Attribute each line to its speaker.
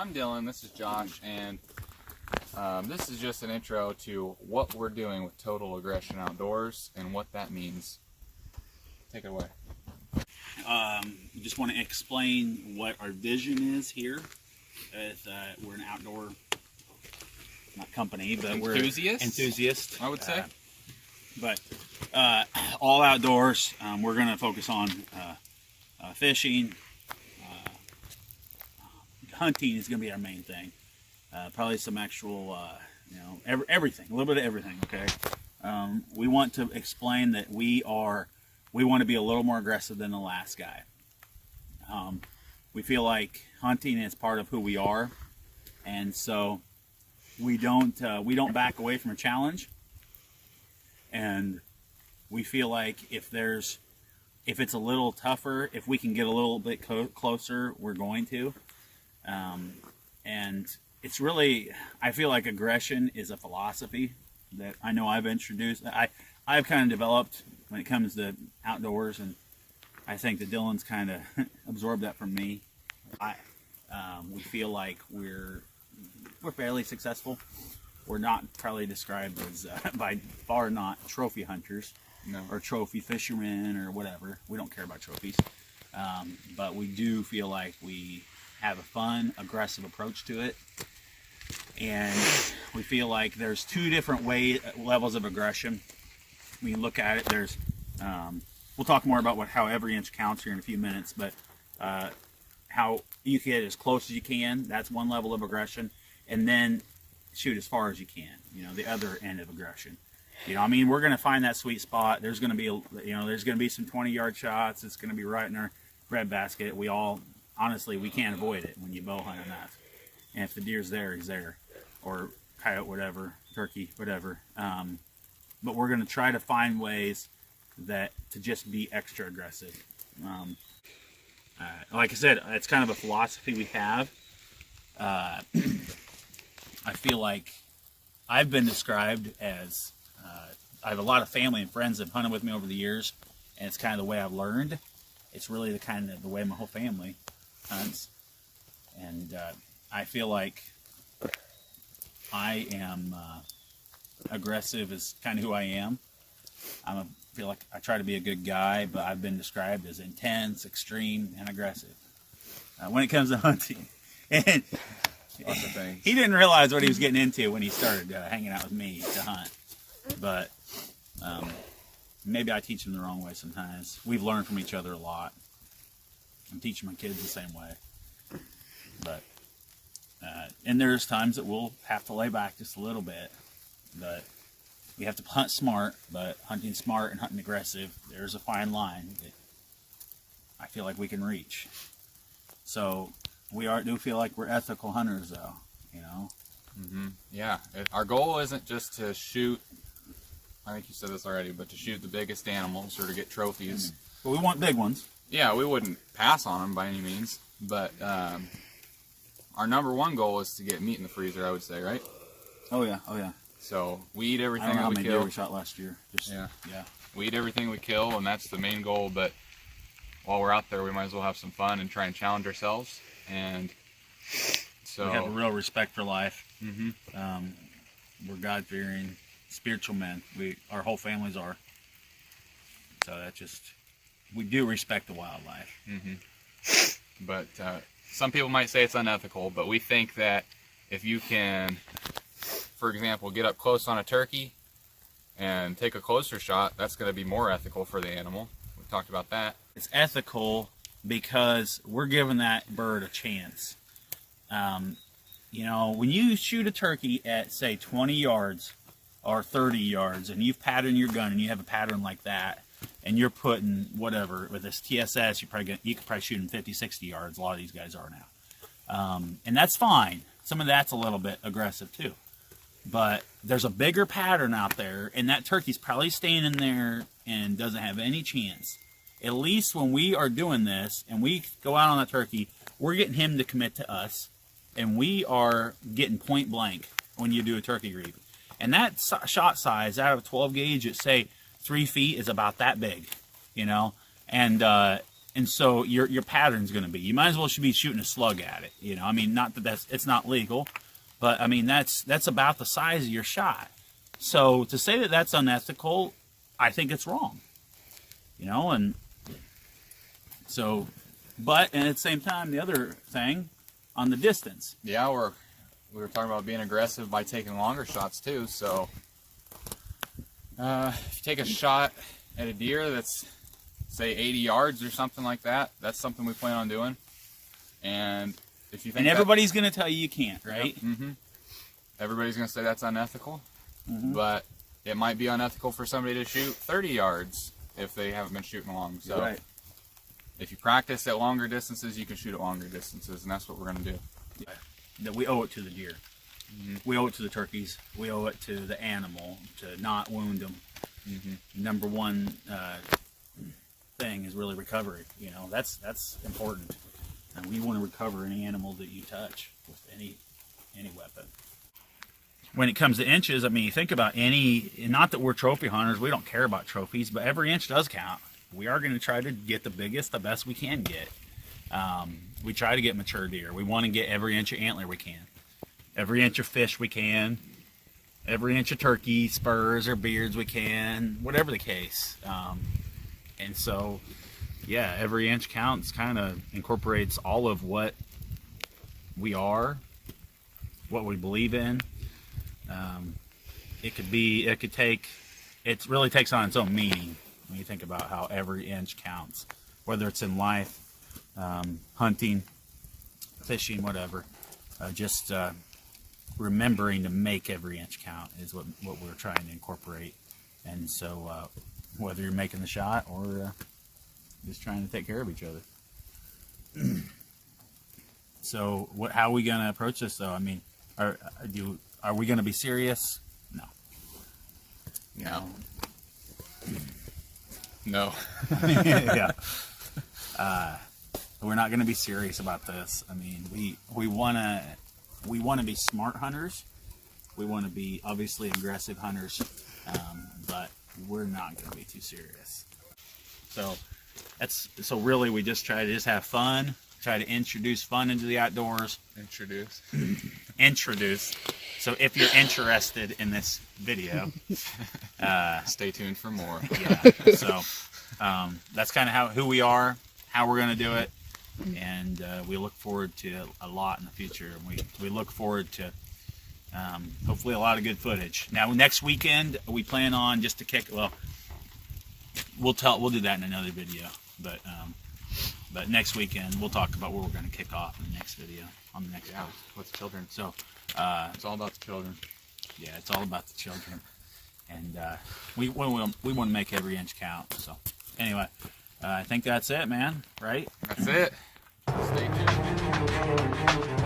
Speaker 1: I'm Dylan, this is Josh, and this is just an intro to what we're doing with Total Aggression Outdoors and what that means. Take it away.
Speaker 2: We just want to explain what our vision is here. We're an outdoor, not company, but we're enthusiasts,
Speaker 1: I would say.
Speaker 2: But all outdoors, we're going to focus on fishing. Hunting is going to be our main thing. Probably some actual, everything, a little bit of everything. Okay. We want to explain that we want to be a little more aggressive than the last guy. We feel like hunting is part of who we are, and so we don't back away from a challenge. And we feel like if it's a little tougher, if we can get a little bit closer, we're going to. And it's really, I feel like aggression is a philosophy that I know I've introduced. I've kind of developed when it comes to outdoors, and I think that Dylan's kind of absorbed that from me. We feel like we're fairly successful. We're not probably described as by far not trophy hunters,
Speaker 1: No.
Speaker 2: or trophy fishermen or whatever. We don't care about trophies, but we do feel like we have a fun, aggressive approach to it. And we feel like there's two different levels of aggression. We look at it. There's, we'll talk more about how every inch counts here in a few minutes, but how you can get as close as you can. That's one level of aggression, and then shoot as far as you can. The other end of aggression. I mean, we're going to find that sweet spot. There's going to be, there's going to be some 20-yard shots. It's going to be right in our breadbasket. Honestly, we can't avoid it when you bow hunt enough. And if the deer's there, he's there. Or coyote, whatever, turkey, whatever. But we're going to try to find ways to just be extra aggressive. Like I said, it's kind of a philosophy we have. I feel like I've been described as, I have a lot of family and friends that have hunted with me over the years, and it's kind of the way I've learned. It's really the way my whole family hunts. And I feel like I am aggressive is kind of who I am. I feel like I try to be a good guy, but I've been described as intense, extreme, and aggressive when it comes to hunting. And
Speaker 1: Lots of things.
Speaker 2: he didn't realize what he was getting into when he started hanging out with me to hunt. But maybe I teach him the wrong way sometimes. We've learned from each other a lot. I'm teaching my kids the same way. But and there's times that we'll have to lay back just a little bit. But we have to hunt smart. But hunting smart and hunting aggressive, there's a fine line that I feel like we can reach. So we do feel like we're ethical hunters, though.
Speaker 1: Mm-hmm. Yeah. Our goal isn't just to shoot, I think you said this already, but to shoot the biggest animals or to get trophies.
Speaker 2: But we want big ones.
Speaker 1: Yeah, we wouldn't pass on them by any means, but our number one goal is to get meat in the freezer, I would say, right?
Speaker 2: Oh yeah.
Speaker 1: So we eat everything
Speaker 2: I don't know
Speaker 1: that
Speaker 2: how
Speaker 1: we
Speaker 2: many
Speaker 1: kill.
Speaker 2: deer we shot last year.
Speaker 1: Yeah.
Speaker 2: Yeah.
Speaker 1: We eat everything we kill, and that's the main goal. But while we're out there, we might as well have some fun and try and challenge ourselves. And so
Speaker 2: We have a real respect for life.
Speaker 1: Mm-hmm.
Speaker 2: We're God-fearing, spiritual men. Our whole families are. So we do respect the wildlife.
Speaker 1: Mm-hmm. But some people might say it's unethical, but we think that if you can, for example, get up close on a turkey and take a closer shot, that's going to be more ethical for the animal. We talked about that.
Speaker 2: It's ethical because we're giving that bird a chance. When you shoot a turkey at, say, 20 yards or 30 yards, and you've patterned your gun and you have a pattern like that, and you're putting whatever with this TSS, you could probably shoot them 50, 60 yards. A lot of these guys are now, and that's fine. Some of that's a little bit aggressive too, but there's a bigger pattern out there, and that turkey's probably staying in there and doesn't have any chance. At least when we are doing this and we go out on that turkey, we're getting him to commit to us, and we are getting point blank when you do a turkey grieve. And that shot size out of a 12 gauge at, say, 3 feet is about that big, and And so your pattern's going to be, you might as well should be shooting a slug at it. You know, I mean, not that it's not legal, but I mean, that's about the size of your shot. So to say that that's unethical, I think it's wrong. You know, and so, but at the same time, the other thing on the distance.
Speaker 1: Yeah, we were talking about being aggressive by taking longer shots too. So if you take a shot at a deer that's, say, 80 yards or something like that, that's something we plan on doing. And if you think,
Speaker 2: and everybody's going to tell you can't, right?
Speaker 1: Mm-hmm. Everybody's going to say that's unethical, but it might be unethical for somebody to shoot 30 yards if they haven't been shooting long. So
Speaker 2: right.
Speaker 1: If you practice at longer distances, you can shoot at longer distances, and that's what we're going to do.
Speaker 2: That we owe it to the deer. We owe it to the turkeys. We owe it to the animal to not wound them. Number one thing is really recovery. You know, that's important. And we want to recover any animal that you touch with any weapon. When it comes to inches, I mean, you think about not that we're trophy hunters, we don't care about trophies, but every inch does count. We are going to try to get the biggest, the best we can get. We try to get mature deer. We want to get every inch of antler we can. Every inch of fish we can. Every inch of turkey, spurs or beards we can, whatever the case. And so, yeah, every inch counts, kind of incorporates all of what we are, what we believe in. It really takes on its own meaning when you think about how every inch counts, whether it's in life, hunting, fishing, whatever. Just remembering to make every inch count is what we're trying to incorporate. And so whether you're making the shot or just trying to take care of each other. So how are we going to approach this though? I mean, are we going to be serious?
Speaker 1: No.
Speaker 2: Yeah. We're not going to be serious about this. I mean, we want to be smart hunters. We want to be obviously aggressive hunters, but we're not going to be too serious. So really we just try to have fun, try to introduce fun into the outdoors. Introduce. So if you're interested in this video,
Speaker 1: stay tuned for more.
Speaker 2: Yeah. So that's kind of who we are, how we're going to do it, and we look forward to a lot in the future. We look forward to hopefully a lot of good footage. Now next weekend we plan on just to kick. Well, we'll do that in another video, but next weekend we'll talk about what we're going to kick off in the next video on the next post with the children. So
Speaker 1: it's all about the children.
Speaker 2: Yeah, it's all about the children, and we want to make every inch count. So anyway, I think that's it, man. Right?
Speaker 1: That's it. Stay tuned.